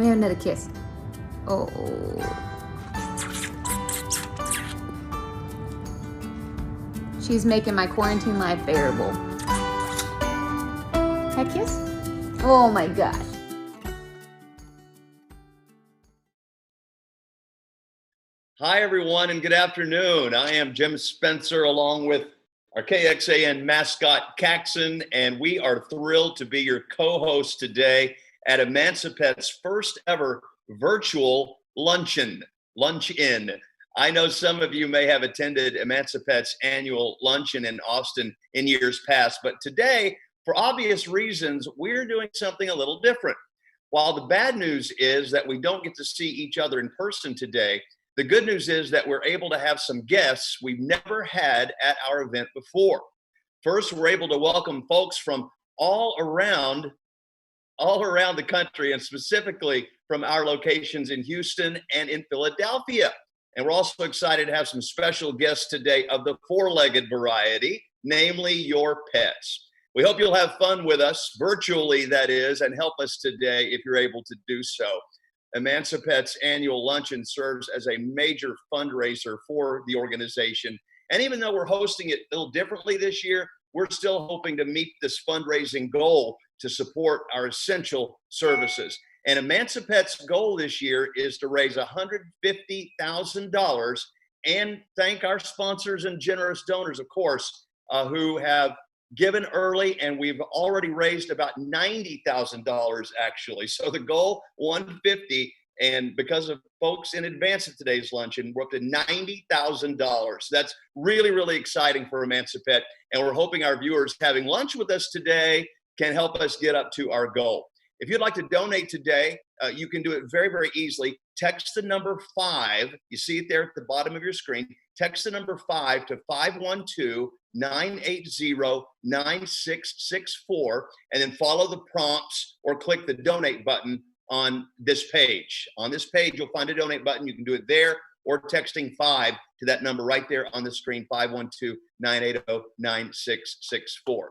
me another kiss. Oh. She's making my quarantine life bearable. That kiss? Oh my gosh. Hi, everyone, and good afternoon. I am Jim Spencer, along with our KXAN mascot, Caxon, and we are thrilled to be your co-host today at Emancipet's first ever virtual lunch-in. I know some of you may have attended Emancipet's annual luncheon in Austin in years past, but today, for obvious reasons, we're doing something a little different. While the bad news is that we don't get to see each other in person today, the good news is that we're able to have some guests we've never had at our event before. First, we're able to welcome folks from all around the country, and specifically from our locations in Houston and in Philadelphia. And we're also excited to have some special guests today of the four-legged variety, namely your pets. We hope you'll have fun with us, virtually that is, and help us today if you're able to do so. Emancipet's annual luncheon serves as a major fundraiser for the organization. And even though we're hosting it a little differently this year, we're still hoping to meet this fundraising goal to support our essential services. And Emancipet's goal this year is to raise $150,000 and thank our sponsors and generous donors, of course, who have given early, and we've already raised about $90,000 actually. So the goal, 150, and because of folks in advance of today's luncheon, we're up to $90,000. That's really, really exciting for Emancipet, and we're hoping our viewers having lunch with us today can help us get up to our goal. If you'd like to donate today, you can do it very, very easily. Text the number 5. You see it there at the bottom of your screen. Text the number 5 to 512-980-9664, and then follow the prompts or click the donate button on this page. On this page, you'll find a donate button. You can do it there or texting 5 to that number right there on the screen, 512-980-9664.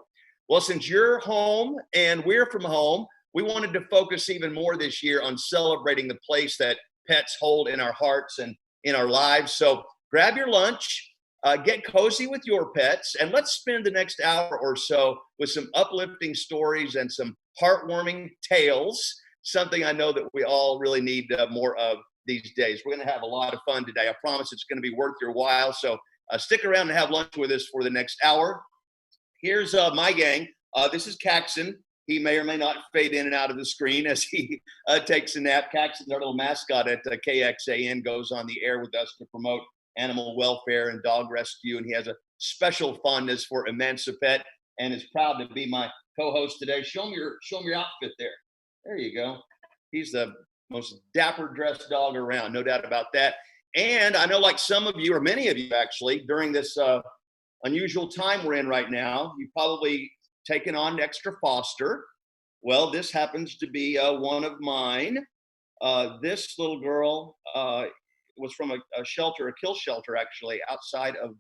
Well, since you're home and we're from home, we wanted to focus even more this year on celebrating the place that pets hold in our hearts and in our lives. So grab your lunch, get cozy with your pets, and let's spend the next hour or so with some uplifting stories and some heartwarming tales, something I know that we all really need more of these days. We're going to have a lot of fun today. I promise it's going to be worth your while. So stick around and have lunch with us for the next hour. Here's my gang. This is Caxon. He may or may not fade in and out of the screen as he takes a nap. Caxon's our little mascot at KXAN, goes on the air with us to promote animal welfare and dog rescue, and he has a special fondness for Emancipet and is proud to be my co-host today. Show me your outfit there. There you go. He's the most dapper dressed dog around, no doubt about that. And I know, like some of you, or many of you actually, during this unusual time we're in right now, you've probably taken on extra foster. Well, this happens to be one of mine. This little girl was from a shelter, a kill shelter actually, outside of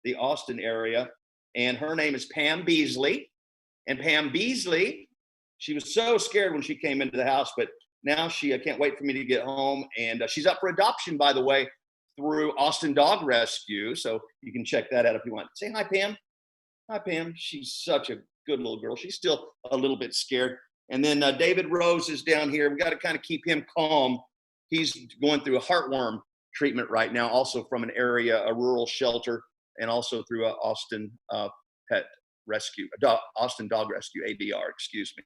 the Austin area. And her name is Pam Beasley. And Pam Beasley, she was so scared when she came into the house, but now she can't wait for me to get home. And she's up for adoption, by the way, through Austin Dog Rescue. So you can check that out if you want. Say hi, Pam. Hi, Pam. She's such a good little girl. She's still a little bit scared. And then David Rose is down here. We got to kind of keep him calm. He's going through a heartworm treatment right now, also from an area, a rural shelter, and also through Austin Pet Rescue, Austin Dog Rescue, ADR, excuse me.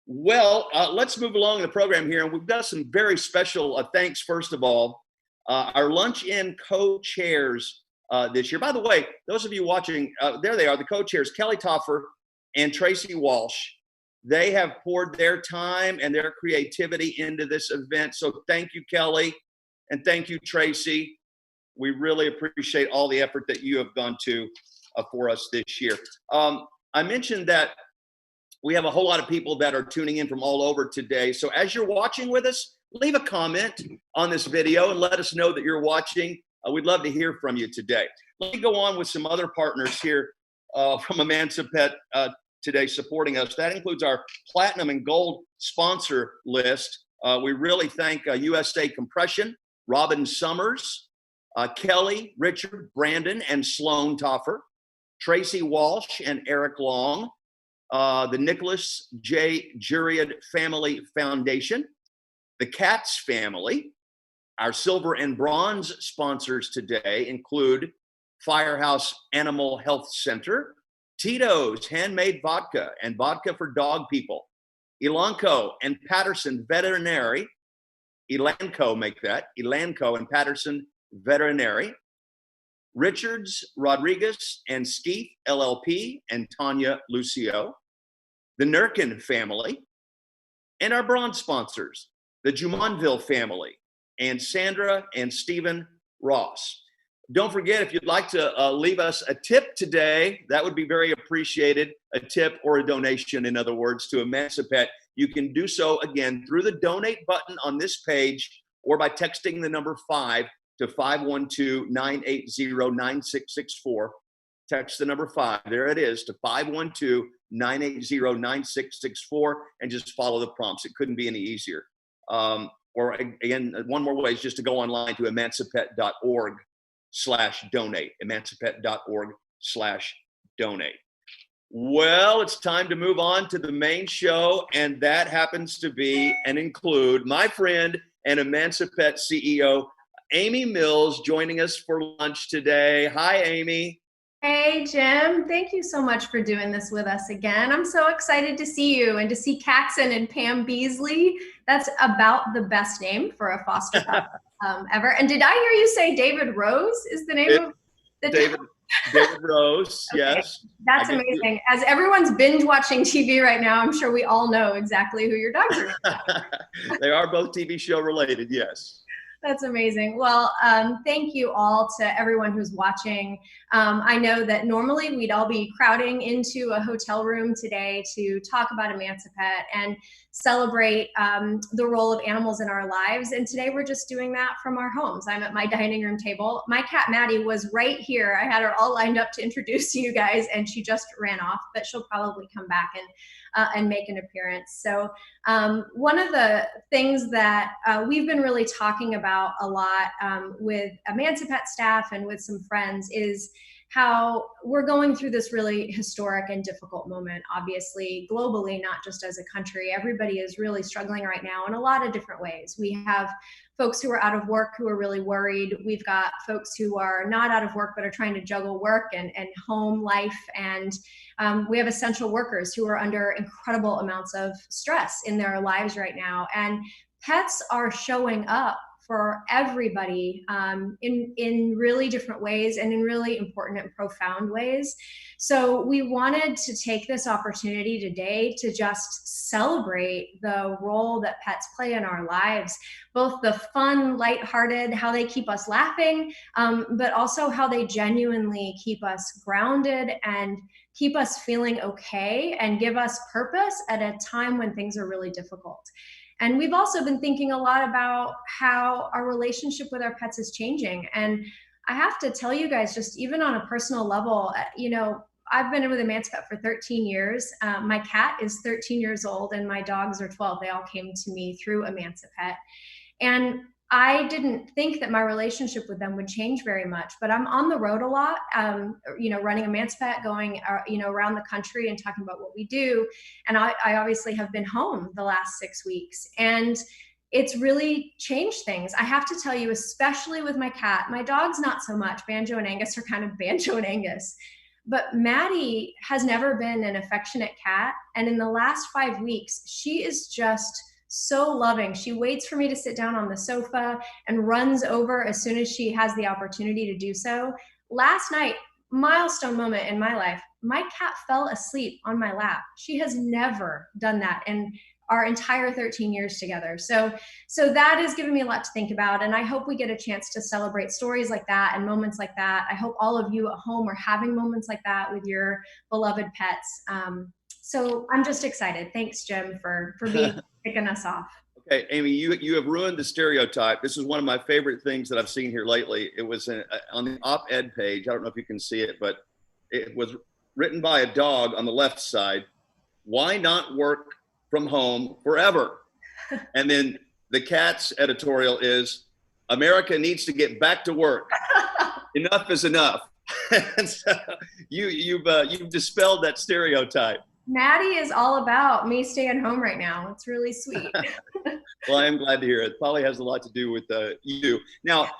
Well, let's move along in the program here. And we've got some very special thanks, first of all. Our lunch-in co-chairs this year. By the way, those of you watching, there they are, the co-chairs, Kelly Toffer and Tracy Walsh. They have poured their time and their creativity into this event. So thank you, Kelly, and thank you, Tracy. We really appreciate all the effort that you have gone to for us this year. I mentioned that we have a whole lot of people that are tuning in from all over today. So as you're watching with us, leave a comment on this video and let us know that you're watching. We'd love to hear from you today. Let me go on with some other partners here from Emancipet today supporting us. That includes our platinum and gold sponsor list. We really thank USA Compression, Robin Summers, Kelly, Richard, Brandon, and Sloan Toffer, Tracy Walsh and Eric Long, the Nicholas J. Juriad Family Foundation, the Katz family. Our silver and bronze sponsors today include Firehouse Animal Health Center, Tito's Handmade Vodka and Vodka for Dog People, Elanco and Patterson Veterinary, Elanco and Patterson Veterinary, Richards, Rodriguez, and Skeeth LLP and Tanya Lucio, the Nurkin family, and our bronze sponsors, the Jumonville family, and Sandra and Stephen Ross. Don't forget, if you'd like to leave us a tip today, that would be very appreciated. A tip or a donation, in other words, to Emancipet. You can do so, again, through the donate button on this page or by texting the number 5 to 512-980-9664. Text the number 5, there it is, to 512-980-9664, and just follow the prompts. It couldn't be any easier. Or again, one more way is just to go online to emancipet.org/donate, emancipet.org/donate. Well, it's time to move on to the main show, and that happens to be and include my friend and Emancipet CEO, Amy Mills, joining us for lunch today. Hi, Amy. Hey, Jim. Thank you so much for doing this with us again. I'm so excited to see you and to see Caxon and Pam Beasley. That's about the best name for a foster pup ever. And did I hear you say David Rose is the name of the David Rose, okay. Yes. That's amazing. As everyone's binge watching TV right now, I'm sure we all know exactly who your dogs are. They are both TV show related, yes. That's amazing. Well, thank you all to everyone who's watching. I know that normally we'd all be crowding into a hotel room today to talk about Emancipet and celebrate the role of animals in our lives. And today we're just doing that from our homes. I'm at my dining room table. My cat Maddie was right here. I had her all lined up to introduce to you guys, and she just ran off, but she'll probably come back and make an appearance. So one of the things that we've been really talking about a lot with Emancipet staff and with some friends is how we're going through this really historic and difficult moment, obviously globally, not just as a country. Everybody is really struggling right now in a lot of different ways. We have folks who are out of work who are really worried. We've got folks who are not out of work but are trying to juggle work and home life. And we have essential workers who are under incredible amounts of stress in their lives right now. And pets are showing up for everybody in really different ways and in really important and profound ways. So we wanted to take this opportunity today to just celebrate the role that pets play in our lives, both the fun, lighthearted, how they keep us laughing, but also how they genuinely keep us grounded and keep us feeling okay and give us purpose at a time when things are really difficult. And we've also been thinking a lot about how our relationship with our pets is changing. And I have to tell you guys, just even on a personal level, you know, I've been with Emancipet for 13 years. My cat is 13 years old and my dogs are 12. They all came to me through Emancipet. And I didn't think that my relationship with them would change very much, but I'm on the road a lot, you know, running Emancipet, going, you know, around the country and talking about what we do. And I obviously have been home the last 6 weeks, and it's really changed things. I have to tell you, especially with my cat. My dog's not so much. Banjo and Angus are kind of Banjo and Angus. But Maddie has never been an affectionate cat. And in the last 5 weeks, she is just so loving. She waits for me to sit down on the sofa and runs over as soon as she has the opportunity to do so. Last night, milestone moment in my life, my cat fell asleep on my lap. She has never done that in our entire 13 years together. So that has given me a lot to think about. And I hope we get a chance to celebrate stories like that and moments like that. I hope all of you at home are having moments like that with your beloved pets. So I'm just excited. Thanks, Jim, for kicking us off. Okay, Amy, you have ruined the stereotype. This is one of my favorite things that I've seen here lately. It was on the op-ed page. I don't know if you can see it, but it was written by a dog on the left side. Why not work from home forever? And then the cat's editorial is, America needs to get back to work. Enough is enough. And so you've dispelled that stereotype. Maddie is all about me staying home right now. It's really sweet. Well, I am glad to hear it. Probably has a lot to do with you. Now,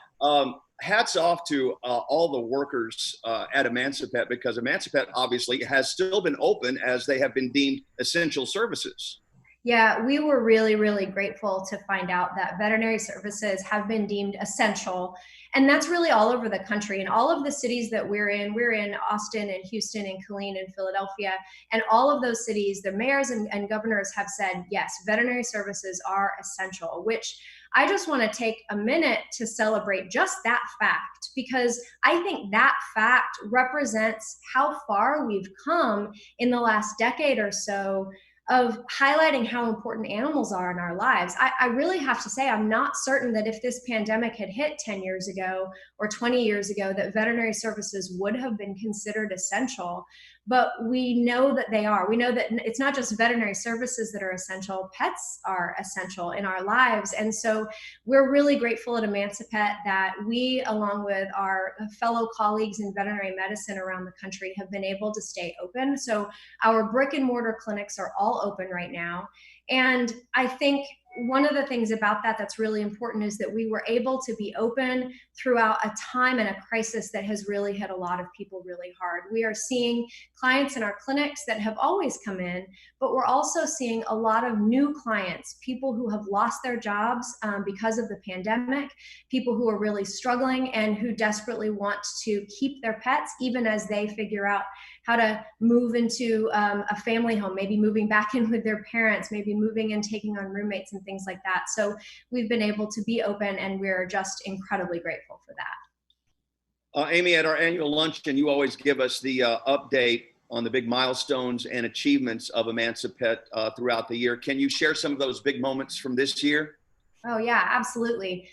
hats off to all the workers at Emancipet, because Emancipet obviously has still been open as they have been deemed essential services. Yeah, we were really, really grateful to find out that veterinary services have been deemed essential. And that's really all over the country. In all of the cities that we're in Austin and Houston and Killeen and Philadelphia, and all of those cities, the mayors and governors have said, yes, veterinary services are essential, which I just want to take a minute to celebrate just that fact, because I think that fact represents how far we've come in the last decade or so of highlighting how important animals are in our lives. I really have to say, I'm not certain that if this pandemic had hit 10 years ago or 20 years ago, that veterinary services would have been considered essential. But we know that they are. We know that it's not just veterinary services that are essential, pets are essential in our lives. And so we're really grateful at Emancipet that we, along with our fellow colleagues in veterinary medicine around the country, have been able to stay open. So our brick and mortar clinics are all open right now. And I think one of the things about that that's really important is that we were able to be open throughout a time and a crisis that has really hit a lot of people really hard. We are seeing clients in our clinics that have always come in, but we're also seeing a lot of new clients, people who have lost their jobs because of the pandemic, people who are really struggling and who desperately want to keep their pets even as they figure out how to move into a family home, maybe moving back in with their parents, maybe moving and taking on roommates and things like that. So we've been able to be open, and we're just incredibly grateful for that. Amy, at our annual luncheon, you always give us the update on the big milestones and achievements of Emancipet throughout the year. Can you share some of those big moments from this year? Oh yeah, absolutely.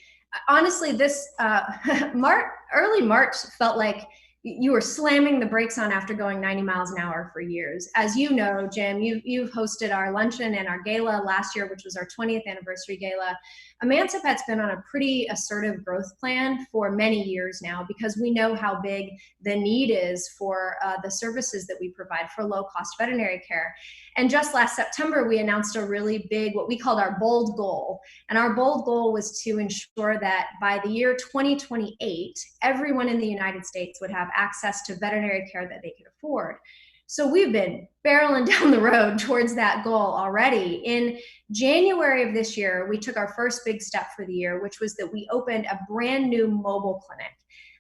Honestly, this early March felt like you were slamming the brakes on after going 90 miles an hour for years. As you know, Jim, you've hosted our luncheon and our gala last year, which was our 20th anniversary gala. Emancipet's been on a pretty assertive growth plan for many years now, because we know how big the need is for the services that we provide for low-cost veterinary care. And just last September, we announced a really big, what we called our bold goal. And our bold goal was to ensure that by the year 2028, everyone in the United States would have access to veterinary care that they could afford. So we've been barreling down the road towards that goal already. In January of this year, we took our first big step for the year, which was that we opened a brand new mobile clinic.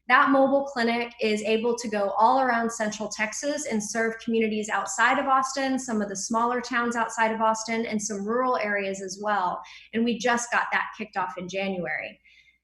That mobile clinic is able to go all around Central Texas and serve communities outside of Austin, some of the smaller towns outside of Austin, and some rural areas as well. And we just got that kicked off in January.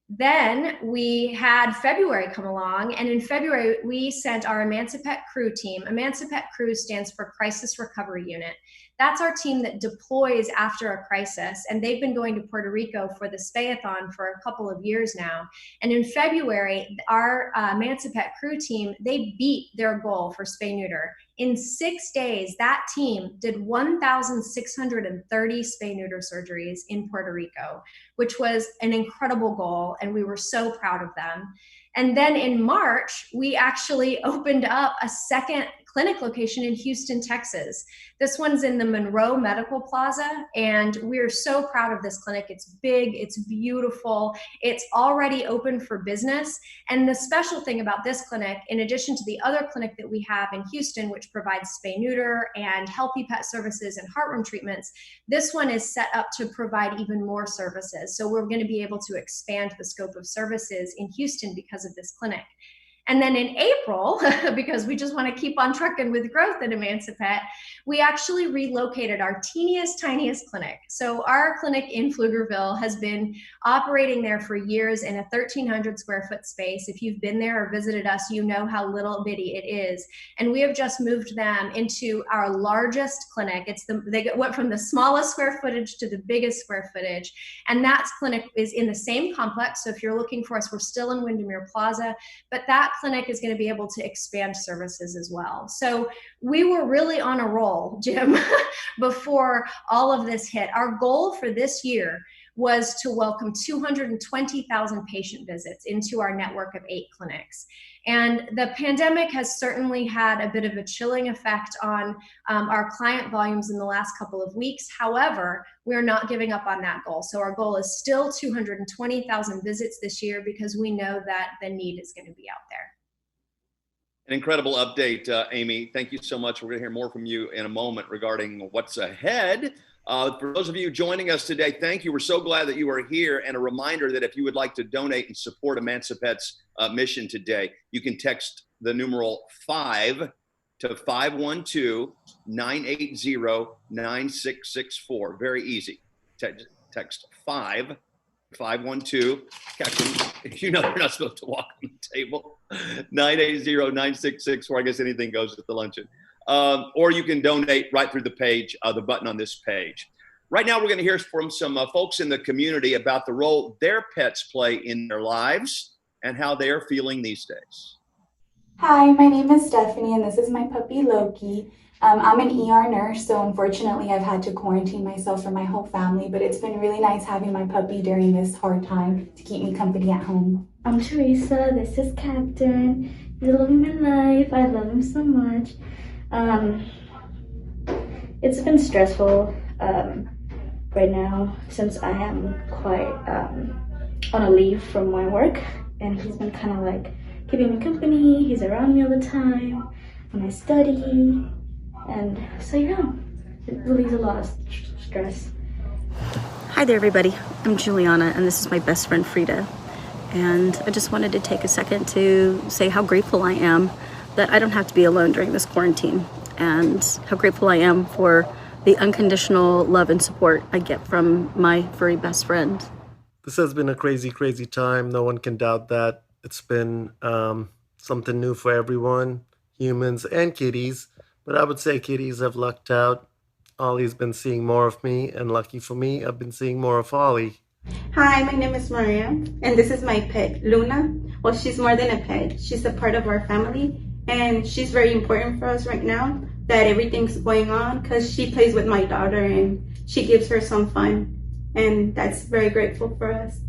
Then we had February come along, and in February, we sent our Emancipet Crew team. Emancipet Crew stands for Crisis Recovery Unit. That's our team that deploys after a crisis, and they've been going to Puerto Rico for the Spay-a-thon for a couple of years now. And in February, our Emancipet Crew team, they beat their goal for spay-neuter. In 6 days, that team did 1,630 spay-neuter surgeries in Puerto Rico, which was an incredible goal, and we were so proud of them. And then in March, we actually opened up a second clinic location in Houston, Texas. This one's in the Monroe Medical Plaza, and we're so proud of this clinic. It's big, it's beautiful, it's already open for business. And the special thing about this clinic, in addition to the other clinic that we have in Houston, which provides spay-neuter and healthy pet services and heartworm treatments, this one is set up to provide even more services. So we're going to be able to expand the scope of services in Houston because of this clinic. And then in April, because we just want to keep on trucking with growth at Emancipet, we actually relocated our teeniest, tiniest clinic. So our clinic in Pflugerville has been operating there for years in a 1,300 square foot space. If you've been there or visited us, you know how little bitty it is. And we have just moved them into our largest clinic. They went from the smallest square footage to the biggest square footage. And that clinic is in the same complex. So if you're looking for us, we're still in Windermere Plaza, but that clinic is going to be able to expand services as well. So we were really on a roll, Jim, before all of this hit. Our goal for this year was to welcome 220,000 patient visits into our network of 8 clinics. And the pandemic has certainly had a bit of a chilling effect on our client volumes in the last couple of weeks. However, we're not giving up on that goal. So our goal is still 220,000 visits this year because we know that the need is going to be out there. An incredible update, Amy. Thank you so much. We're going to hear more from you in a moment regarding what's ahead. For those of you joining us today, thank you. We're so glad that you are here. And a reminder that if you would like to donate and support Emancipet's mission today, you can text the numeral 5 to 512-980-9664. Very easy. Text 512. Captain, you know you're not supposed to walk on the table. 980-9664. I guess anything goes at the luncheon. Or you can donate right through the page, the button on this page. Right now, we're going to hear from some folks in the community about the role their pets play in their lives and how they're feeling these days. Hi, my name is Stephanie, and this is my puppy Loki. I'm an ER nurse, so unfortunately I've had to quarantine myself from my whole family, but it's been really nice having my puppy during this hard time to keep me company at home. I'm Teresa, this is Captain. He's the love of my life. I love him so much. It's been stressful right now since I am quite on a leave from my work, and he's been kind of like keeping me company. He's around me all the time when I study, and so yeah, it relieves a lot of stress. Hi there everybody, I'm Juliana and this is my best friend Frida, and I just wanted to take a second to say how grateful I am that I don't have to be alone during this quarantine, and how grateful I am for the unconditional love and support I get from my furry best friend. This has been a crazy, crazy time. No one can doubt that. It's been something new for everyone, humans and kitties. But I would say kitties have lucked out. Ollie's been seeing more of me, and lucky for me, I've been seeing more of Ollie. Hi, my name is Maria, and this is my pet, Luna. Well, she's more than a pet. She's a part of our family, and she's very important for us right now that everything's going on because she plays with my daughter and she gives her some fun, and that's very grateful for us.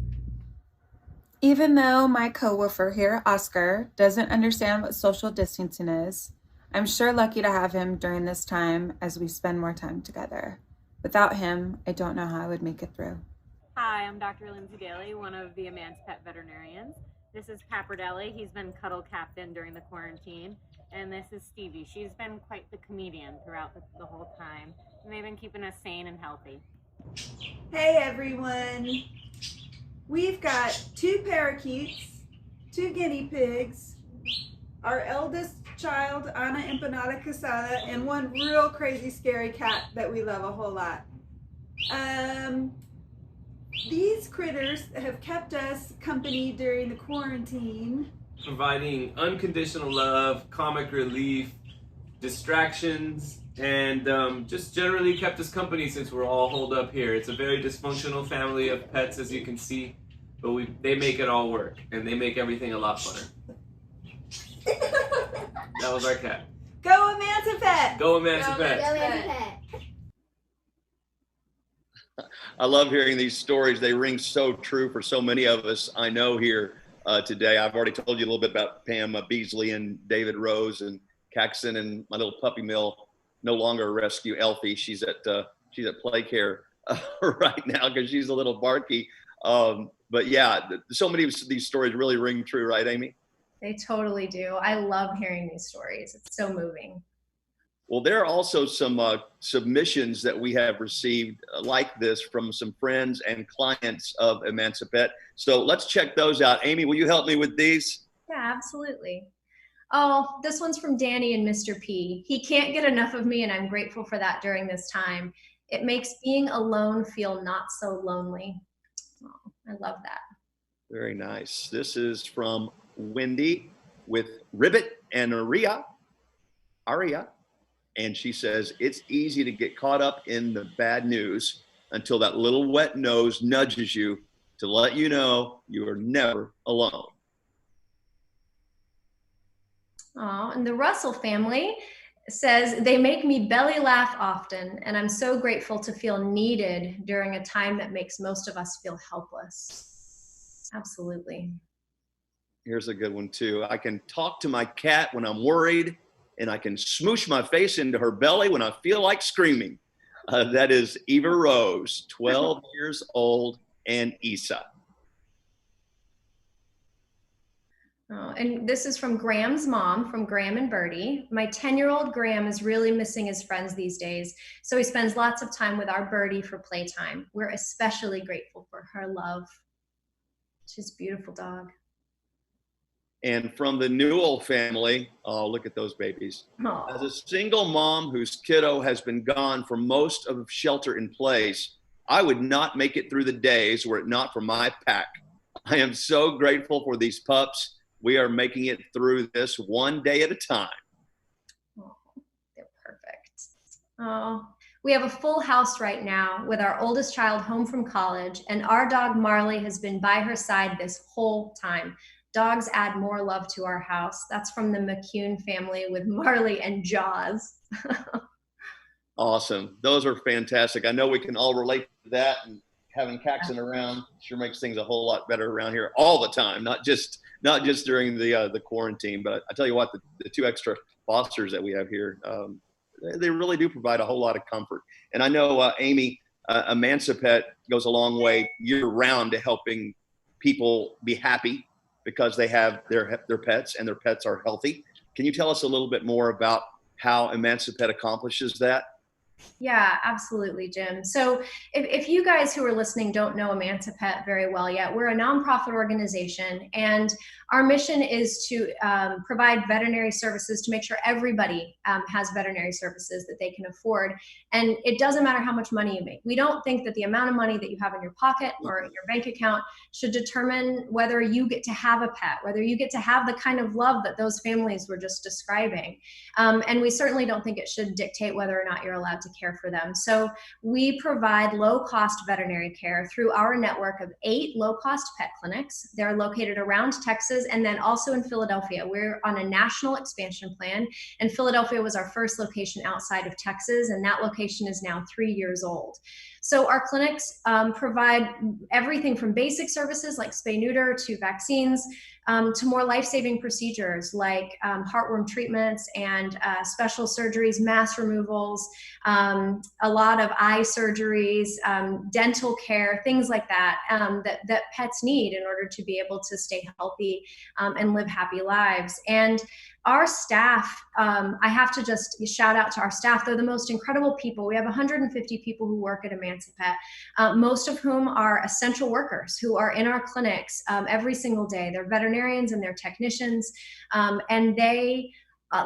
Even though my coworker here, Oscar, doesn't understand what social distancing is, I'm sure lucky to have him during this time as we spend more time together. Without him, I don't know how I would make it through. Hi, I'm Dr. Lindsay Daly, one of the Emancipet veterinarians. This is Papardelli. He's been cuddle captain during the quarantine. And this is Stevie. She's been quite the comedian throughout the whole time. And they've been keeping us sane and healthy. Hey everyone. We've got 2 parakeets, 2 guinea pigs, our eldest child, Ana Empanada Casada, and 1 real crazy scary cat that we love a whole lot. These critters have kept us company during the quarantine, providing unconditional love, comic relief, distractions, and just generally kept us company since we're all holed up here. It's a very dysfunctional family of pets, as you can see, but they make it all work, and they make everything a lot funner. That was our cat. Go Emancipet! Go Emancipet! Go Emancipet! I love hearing these stories. They ring so true for so many of us I know here today. I've already told you a little bit about Pam Beasley and David Rose and Caxton, and my little puppy mill, no longer a rescue, Elfie. She's at play care right now because she's a little barky. But yeah, so many of these stories really ring true, right, Amy? They totally do. I love hearing these stories. It's so moving. Well, there are also some submissions that we have received like this from some friends and clients of Emancipet. So let's check those out. Amy, will you help me with these? Yeah, absolutely. Oh, this one's from Danny and Mr. P. He can't get enough of me, and I'm grateful for that during this time. It makes being alone feel not so lonely. Oh, I love that. Very nice. This is from Wendy with Ribbit and Aria. And she says, it's easy to get caught up in the bad news until that little wet nose nudges you to let you know you are never alone. Oh, and the Russell family, says, they make me belly laugh often, and I'm so grateful to feel needed during a time that makes most of us feel helpless. Absolutely. Here's a good one too. I can talk to my cat when I'm worried, and I can smoosh my face into her belly when I feel like screaming. That is Eva Rose, 12 years old, and Isa. Oh, and this is from Graham's mom, from Graham and Birdie. My 10-year-old Graham is really missing his friends these days, so he spends lots of time with our Birdie for playtime. We're especially grateful for her love. She's a beautiful dog. And from the Newell family, oh, look at those babies. Aww. As a single mom whose kiddo has been gone for most of shelter in place, I would not make it through the days were it not for my pack. I am so grateful for these pups. We are making it through this one day at a time. Oh, they're perfect. Oh, we have a full house right now with our oldest child home from college, and our dog Marley has been by her side this whole time. Dogs add more love to our house. That's from the McCune family with Marley and Jaws. Awesome. Those are fantastic. I know we can all relate to that, and having Caxton around sure makes things a whole lot better around here all the time, not just during the quarantine. But I tell you what, the two extra fosters that we have here, they really do provide a whole lot of comfort. And I know, Amy, Emancipet goes a long way year-round to helping people be happy because they have their pets and their pets are healthy. Can you tell us a little bit more about how Emancipet accomplishes that? Yeah, absolutely, Jim. So if you guys who are listening don't know Emancipet very well yet, we're a nonprofit organization, and our mission is to provide veterinary services to make sure everybody has veterinary services that they can afford. And it doesn't matter how much money you make. We don't think that the amount of money that you have in your pocket or in your bank account should determine whether you get to have a pet, whether you get to have the kind of love that those families were just describing. And we certainly don't think it should dictate whether or not you're allowed to care for them. So we provide low-cost veterinary care through our network of 8 low-cost pet clinics. They're located around Texas and then also in Philadelphia. We're on a national expansion plan, and Philadelphia was our first location outside of Texas, and that location is now 3 years old. So our clinics provide everything from basic services like spay-neuter to vaccines, to more life-saving procedures like heartworm treatments and special surgeries, mass removals, a lot of eye surgeries, dental care, things like that, that pets need in order to be able to stay healthy and live happy lives. And our staff, I have to just shout out to our staff. They're the most incredible people. We have 150 people who work at Emancipet, most of whom are essential workers who are in our clinics every single day. They're veterinarians and they're technicians, and they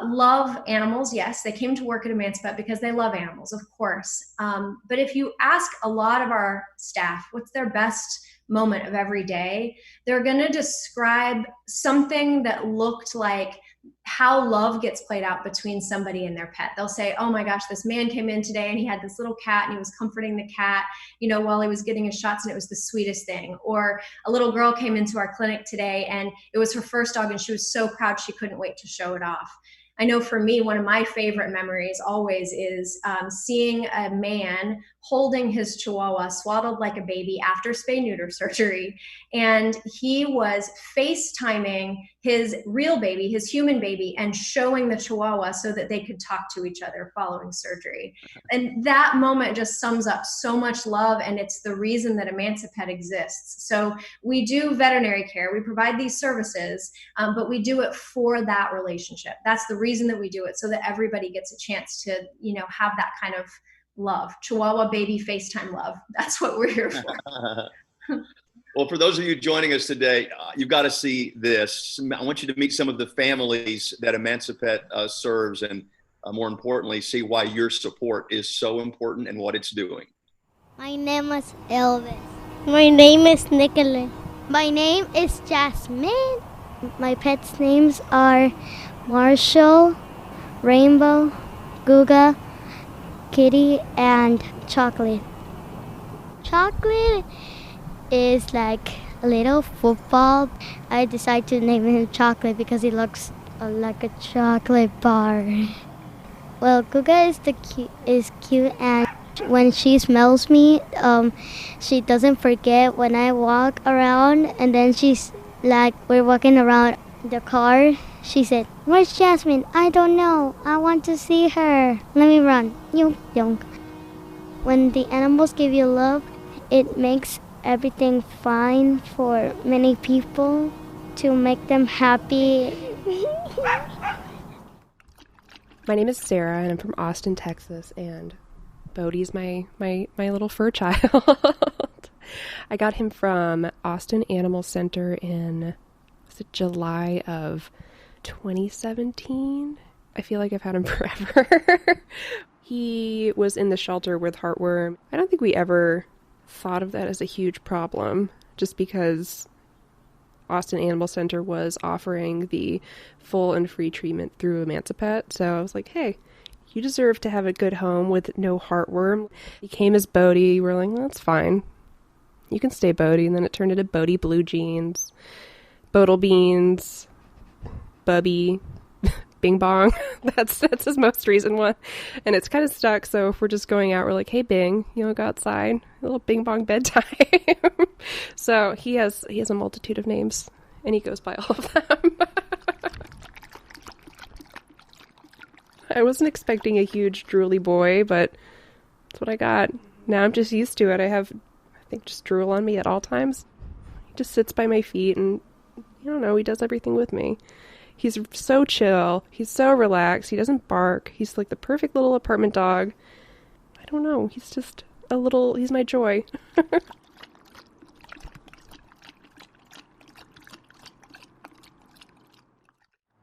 love animals. Yes, they came to work at Emancipet because they love animals, of course. But if you ask a lot of our staff what's their best moment of every day, they're going to describe something that looked like how love gets played out between somebody and their pet. They'll say, oh my gosh, this man came in today and he had this little cat and he was comforting the cat, you know, while he was getting his shots, and it was the sweetest thing. Or a little girl came into our clinic today and it was her first dog and she was so proud she couldn't wait to show it off. I know for me, one of my favorite memories always is seeing a man holding his Chihuahua swaddled like a baby after spay-neuter surgery. And he was FaceTiming his real baby, his human baby, and showing the Chihuahua so that they could talk to each other following surgery. And that moment just sums up so much love, and it's the reason that Emancipet exists. So we do veterinary care, we provide these services, but we do it for that relationship. That's the reason that we do it, so that everybody gets a chance to, you know, have that kind of love. Chihuahua baby FaceTime love. That's what we're here for. Well, for those of you joining us today, you've got to see this. I want you to meet some of the families that Emancipet serves, and more importantly, see why your support is so important and what it's doing. My name is Elvis. My name is Nicholas. My name is Jasmine. My pets' names are Marshall, Rainbow, Guga, Kitty, and Chocolate. Chocolate is like a little football. I decided to name him Chocolate because he looks like a chocolate bar. Well, Guga is cute, and when she smells me, she doesn't forget when I walk around, and then she's like, we're walking around the car. She said, "Where's Jasmine? I don't know. I want to see her. Let me run." Yunk, yunk. When the animals give you love, it makes everything fine for many people to make them happy. My name is Sarah, and I'm from Austin, Texas, and Bodie's my little fur child. I got him from Austin Animal Center in July of 2017. I feel like I've had him forever. He was in the shelter with heartworm. I don't think we ever thought of that as a huge problem, just because Austin Animal Center was offering the full and free treatment through Emancipet. So I was like, hey, you deserve to have a good home with no heartworm. He came as Bodie. We're like, well, that's fine. You can stay Bodie. And then it turned into Bodie Blue Jeans, Bodle Beans, Bubby, Bing Bong. That's his most recent one. And it's kind of stuck. So if we're just going out, we're like, hey, Bing, you want to go outside? A little Bing Bong bedtime. So he has a multitude of names, and he goes by all of them. I wasn't expecting a huge drooly boy, but that's what I got. Now I'm just used to it. I think, just drool on me at all times. He just sits by my feet, and I don't know, he does everything with me. He's so chill. He's so relaxed. He doesn't bark. He's like the perfect little apartment dog. I don't know. He's just he's my joy.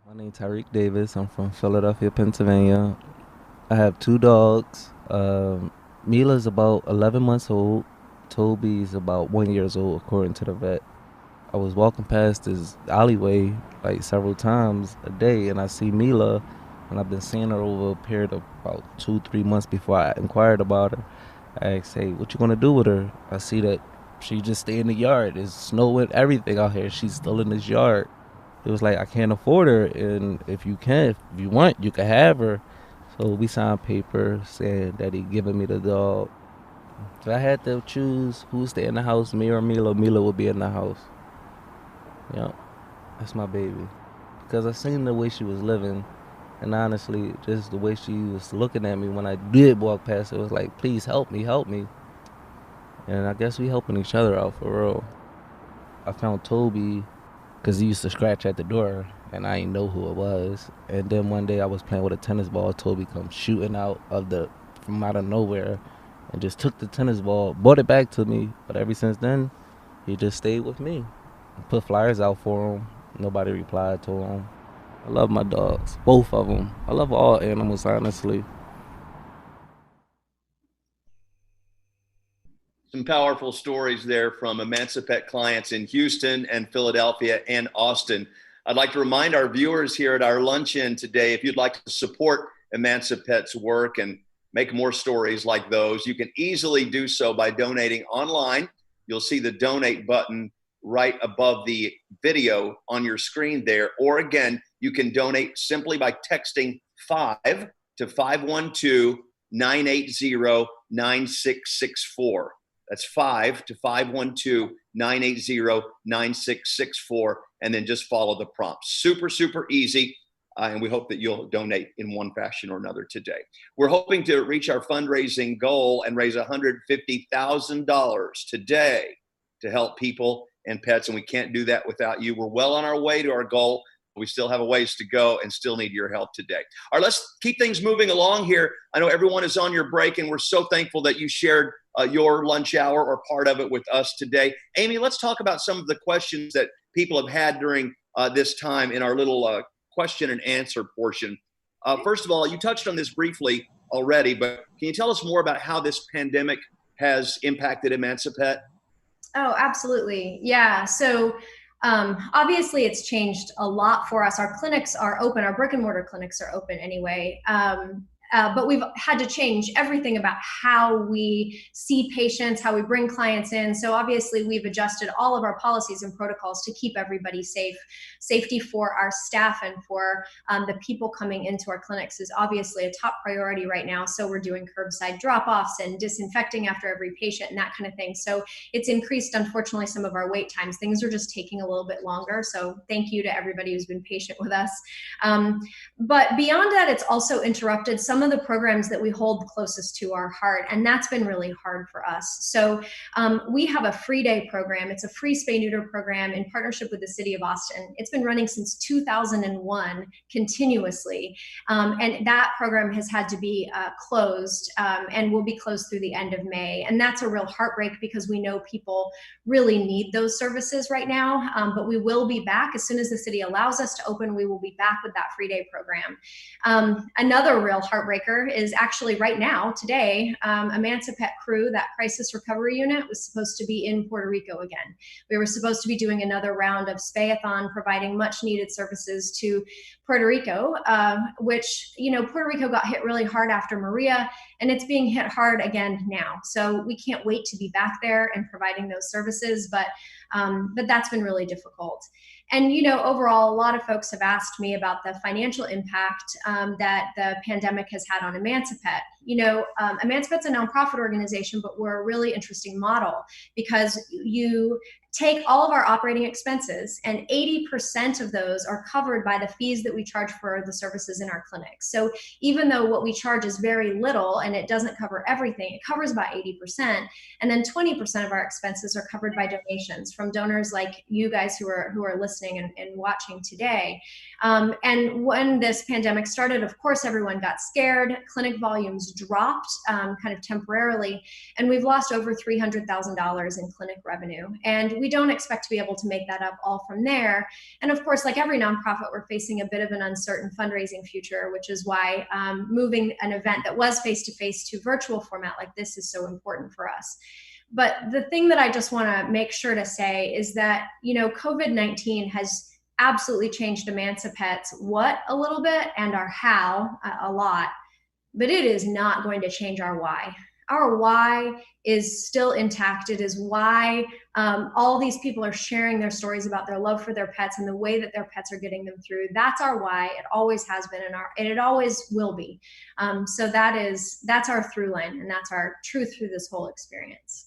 My name's Tyreek Davis. I'm from Philadelphia, Pennsylvania. I have 2 dogs. Mila's about 11 months old. Toby's about 1 year old, according to the vet. I was walking past this alleyway like several times a day, and I see Mila, and I've been seeing her over a period of about 2-3 months before I inquired about her. I asked, hey, what you gonna do with her? I see that she just stay in the yard. There's snow and everything out here. She's still in this yard. It was like, I can't afford her, and if you want, you can have her. So we signed papers saying that he giving me the dog. If I had to choose who stay in the house, me or Mila, Mila would be in the house. Yeah, that's my baby. Because I seen the way she was living, and honestly, just the way she was looking at me when I did walk past, it was like, please help me, help me. And I guess we helping each other out for real. I found Toby because he used to scratch at the door, and I didn't know who it was. And then one day I was playing with a tennis ball. Toby comes shooting out from out of nowhere and just took the tennis ball, brought it back to me. But ever since then, he just stayed with me. I put flyers out for him. Nobody replied to him. I love my dogs, both of them. I love all animals, honestly. Some powerful stories there from Emancipet clients in Houston and Philadelphia and Austin. I'd like to remind our viewers here at our luncheon today, if you'd like to support Emancipet's work and make more stories like those, you can easily do so by donating online. You'll see the donate button right above the video on your screen there. Or again, you can donate simply by texting 5 to 512-980-9664. That's 5 to 512-980-9664, and then just follow the prompts. Super, super easy, and we hope that you'll donate in one fashion or another today. We're hoping to reach our fundraising goal and raise $150,000 today to help people and pets, and we can't do that without you. We're well on our way to our goal. We still have a ways to go and still need your help today. All right, let's keep things moving along here. I know everyone is on your break, and we're so thankful that you shared your lunch hour or part of it with us today. Amy, let's talk about some of the questions that people have had during this time in our little question and answer portion. First of all, you touched on this briefly already, but can you tell us more about how this pandemic has impacted Emancipet? Oh, absolutely. Yeah. So obviously it's changed a lot for us. Our clinics are open. Our brick and mortar clinics are open anyway. but we've had to change everything about how we see patients, how we bring clients in. So obviously we've adjusted all of our policies and protocols to keep everybody safe. Safety for our staff and for the people coming into our clinics is obviously a top priority right now. So we're doing curbside drop-offs and disinfecting after every patient and that kind of thing. So it's increased, unfortunately, some of our wait times. Things are just taking a little bit longer. So thank you to everybody who's been patient with us. But beyond that, it's also interrupted some of the programs that we hold closest to our heart, and that's been really hard for us. So we have a free day program. It's a free spay-neuter program in partnership with the city of Austin. It's been running since 2001 continuously, and that program has had to be closed and will be closed through the end of May. And that's a real heartbreak because we know people really need those services right now, but we will be back as soon as the city allows us to open. We will be back with that free day program. Another real heartbreaker is actually right now, today, Emancipet crew, that crisis recovery unit, was supposed to be in Puerto Rico again. We were supposed to be doing another round of Spay-a-thon, providing much needed services to Puerto Rico, which, you know, Puerto Rico got hit really hard after Maria, and it's being hit hard again now. So we can't wait to be back there and providing those services, but that's been really difficult. And, you know, overall, a lot of folks have asked me about the financial impact that the pandemic has had on Emancipet. You know, Emancipet's a nonprofit organization, but we're a really interesting model because you take all of our operating expenses and 80% of those are covered by the fees that we charge for the services in our clinics. So even though what we charge is very little and it doesn't cover everything, it covers about 80%. And then 20% of our expenses are covered by donations from donors like you guys who are listening and watching today. And when this pandemic started, of course, everyone got scared. Clinic volumes dropped kind of temporarily, and we've lost over $300,000 in clinic revenue. And we don't expect to be able to make that up all from there. And of course, like every nonprofit, we're facing a bit of an uncertain fundraising future, which is why moving an event that was face-to-face to virtual format like this is so important for us. But the thing that I just want to make sure to say is that, you know, COVID-19 has absolutely changed Emancipet's what a little bit and our how a lot, but it is not going to change our why. Our why is still intact. It is why all these people are sharing their stories about their love for their pets and the way that their pets are getting them through. That's our why. It always has been, and it always will be. So that's our through line, and that's our truth through this whole experience.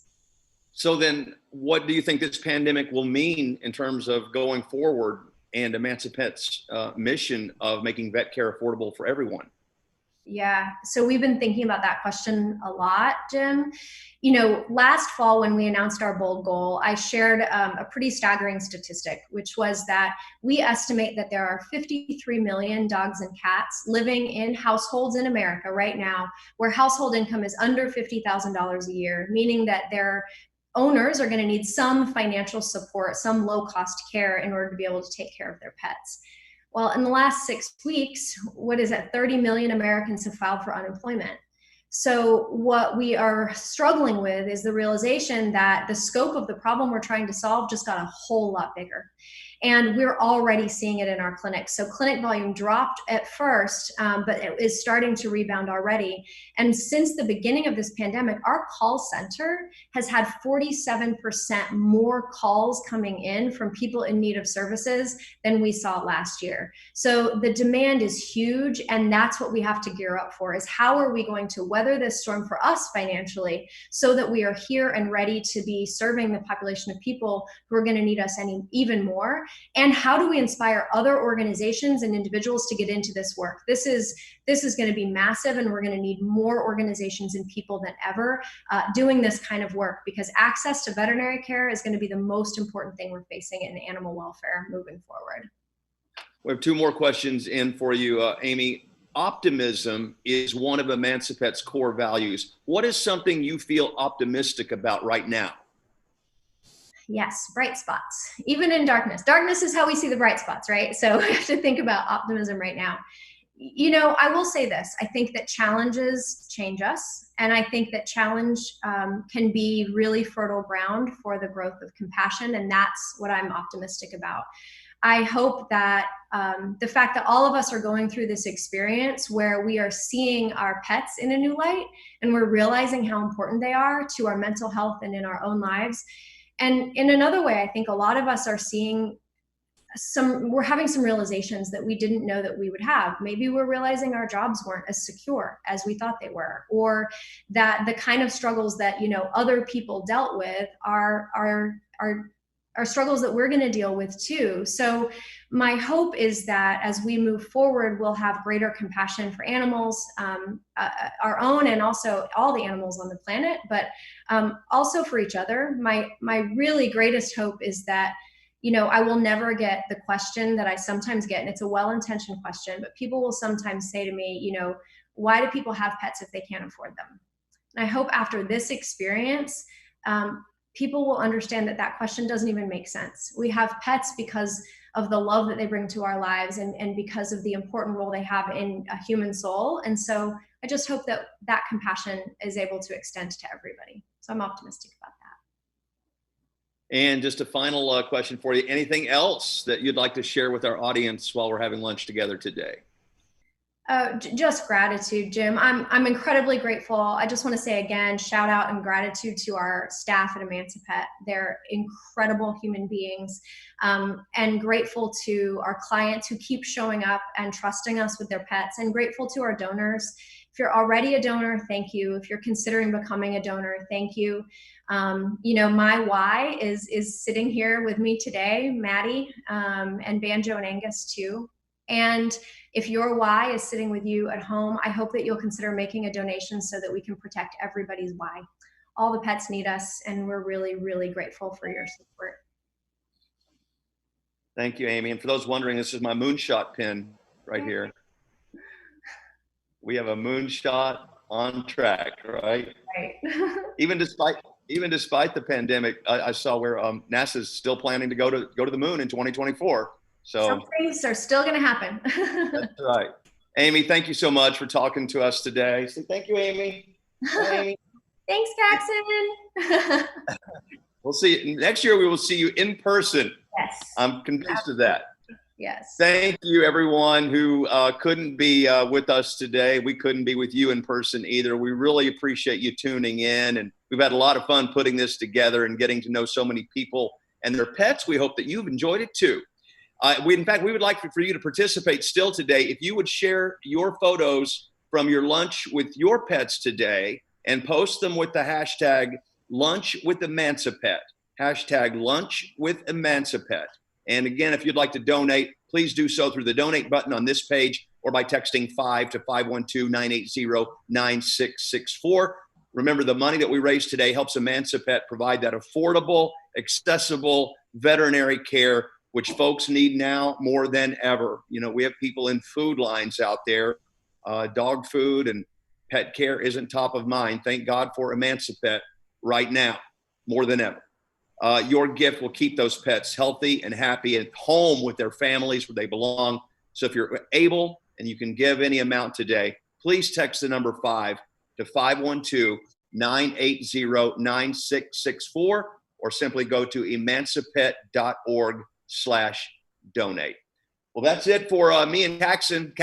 So then what do you think this pandemic will mean in terms of going forward and Emancipet's mission of making vet care affordable for everyone? Yeah, so we've been thinking about that question a lot, Jim. You know, last fall when we announced our bold goal, I shared a pretty staggering statistic, which was that we estimate that there are 53 million dogs and cats living in households in America right now where household income is under $50,000 a year, meaning that their owners are going to need some financial support, some low-cost care in order to be able to take care of their pets. Well, in the last 6 weeks, what is it? 30 million Americans have filed for unemployment. So what we are struggling with is the realization that the scope of the problem we're trying to solve just got a whole lot bigger. And we're already seeing it in our clinics. So clinic volume dropped at first, but it is starting to rebound already. And since the beginning of this pandemic, our call center has had 47% more calls coming in from people in need of services than we saw last year. So the demand is huge, and that's what we have to gear up for, is how are we going to weather this storm for us financially so that we are here and ready to be serving the population of people who are going to need us even more. And how do we inspire other organizations and individuals to get into this work? This is going to be massive, and we're going to need more organizations and people than ever doing this kind of work, because access to veterinary care is going to be the most important thing we're facing in animal welfare moving forward. We have two more questions in for you, Amy. Optimism is one of Emancipet's core values. What is something you feel optimistic about right now? Yes, bright spots, even in darkness. Darkness is how we see the bright spots, right? So we have to think about optimism right now. You know, I will say this. I think that challenges change us. And I think that challenge can be really fertile ground for the growth of compassion. And that's what I'm optimistic about. I hope that the fact that all of us are going through this experience where we are seeing our pets in a new light and we're realizing how important they are to our mental health and in our own lives. And in another way, I think a lot of us are seeing we're having some realizations that we didn't know that we would have. Maybe we're realizing our jobs weren't as secure as we thought they were, or that the kind of struggles that, you know, other people dealt with are struggles that we're going to deal with too. So my hope is that as we move forward, we'll have greater compassion for animals, our own, and also all the animals on the planet, but also for each other. My really greatest hope is that, you know, I will never get the question that I sometimes get, and it's a well-intentioned question, but people will sometimes say to me, you know, why do people have pets if they can't afford them? And I hope after this experience, people will understand that that question doesn't even make sense. We have pets because of the love that they bring to our lives and because of the important role they have in a human soul. And so I just hope that that compassion is able to extend to everybody. So I'm optimistic about that. And just a final question for you. Anything else that you'd like to share with our audience while we're having lunch together today? Just gratitude, Jim. I'm incredibly grateful. I just want to say again, shout out and gratitude to our staff at Emancipet. They're incredible human beings, and grateful to our clients who keep showing up and trusting us with their pets, and grateful to our donors. If you're already a donor, thank you. If you're considering becoming a donor, thank you. You know, my why is sitting here with me today, Maddie, and Banjo and Angus too. And if your why is sitting with you at home, I hope that you'll consider making a donation so that we can protect everybody's why. All the pets need us, and we're really, really grateful for your support. Thank you, Amy. And for those wondering, this is my moonshot pin right here. We have a moonshot on track, right? Right. Even despite the pandemic, I saw where NASA's still planning to go to the moon in 2024. So some things are still going to happen. That's right. Amy, thank you so much for talking to us today. So thank you, Amy. Bye, Amy. Thanks, Caxton. We'll see you next year. We will see you in person. Yes. I'm convinced of that. Yes. Thank you, everyone who couldn't be with us today. We couldn't be with you in person either. We really appreciate you tuning in, and we've had a lot of fun putting this together and getting to know so many people and their pets. We hope that you've enjoyed it too. In fact, we would like for you to participate still today. If you would share your photos from your lunch with your pets today and post them with the hashtag #LunchWithEmancipet, hashtag #LunchWithEmancipet. And again, if you'd like to donate, please do so through the donate button on this page or by texting 5 to 512-980-9664. Remember, the money that we raise today helps Emancipet provide that affordable, accessible veterinary care which folks need now more than ever. You know, we have people in food lines out there. Dog food and pet care isn't top of mind. Thank God for Emancipet right now, more than ever. Your gift will keep those pets healthy and happy at home with their families where they belong. So if you're able and you can give any amount today, please text the number 5 to 512-980-9664 or simply go to emancipet.org/donate. Well, that's it for me and Caxton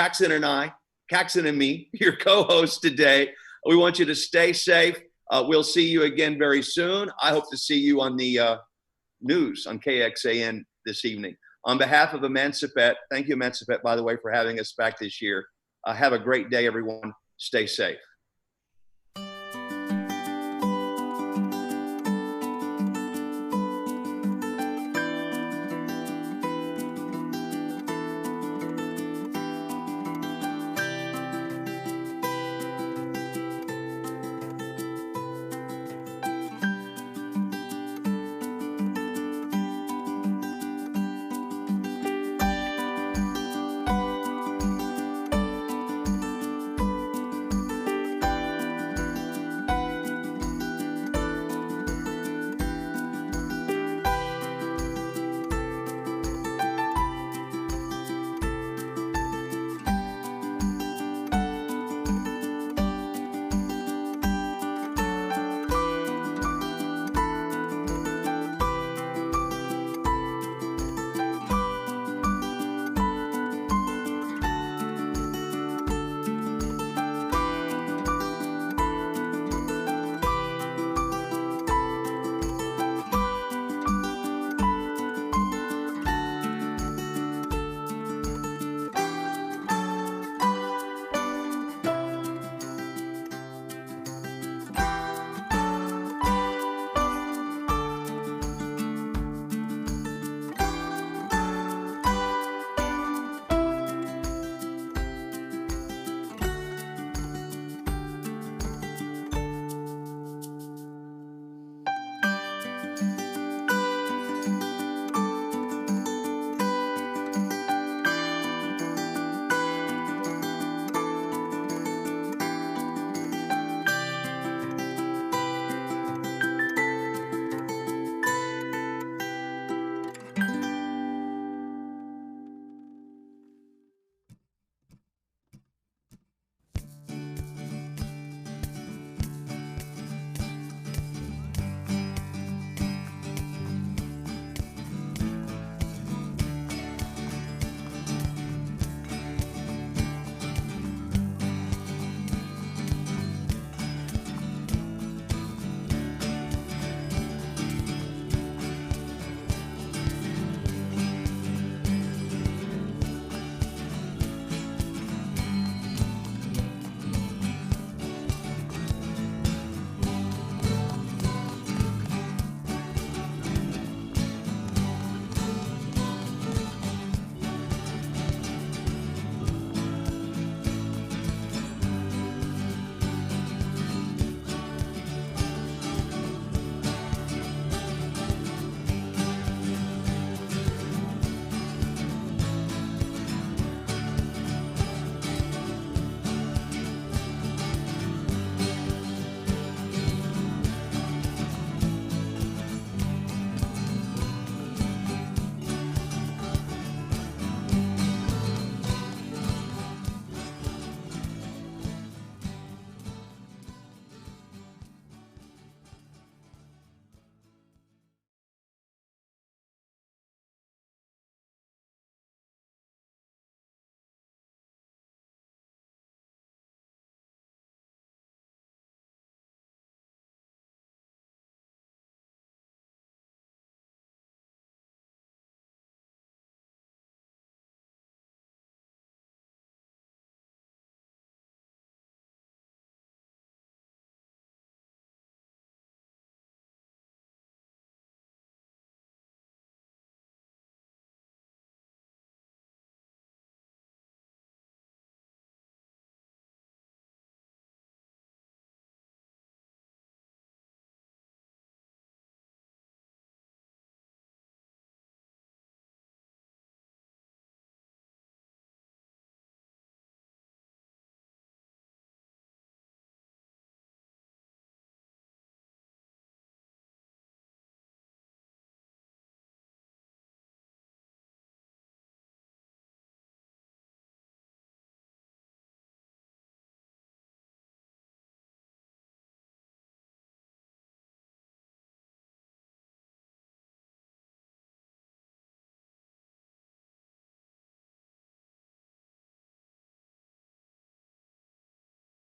and me, your co-hosts today. We want you to stay safe. We'll see you again very soon. I hope to see you on the news on KXAN this evening. On behalf of Emancipet, thank you, Emancipet, by the way, for having us back this year. Have a great day, everyone. Stay safe.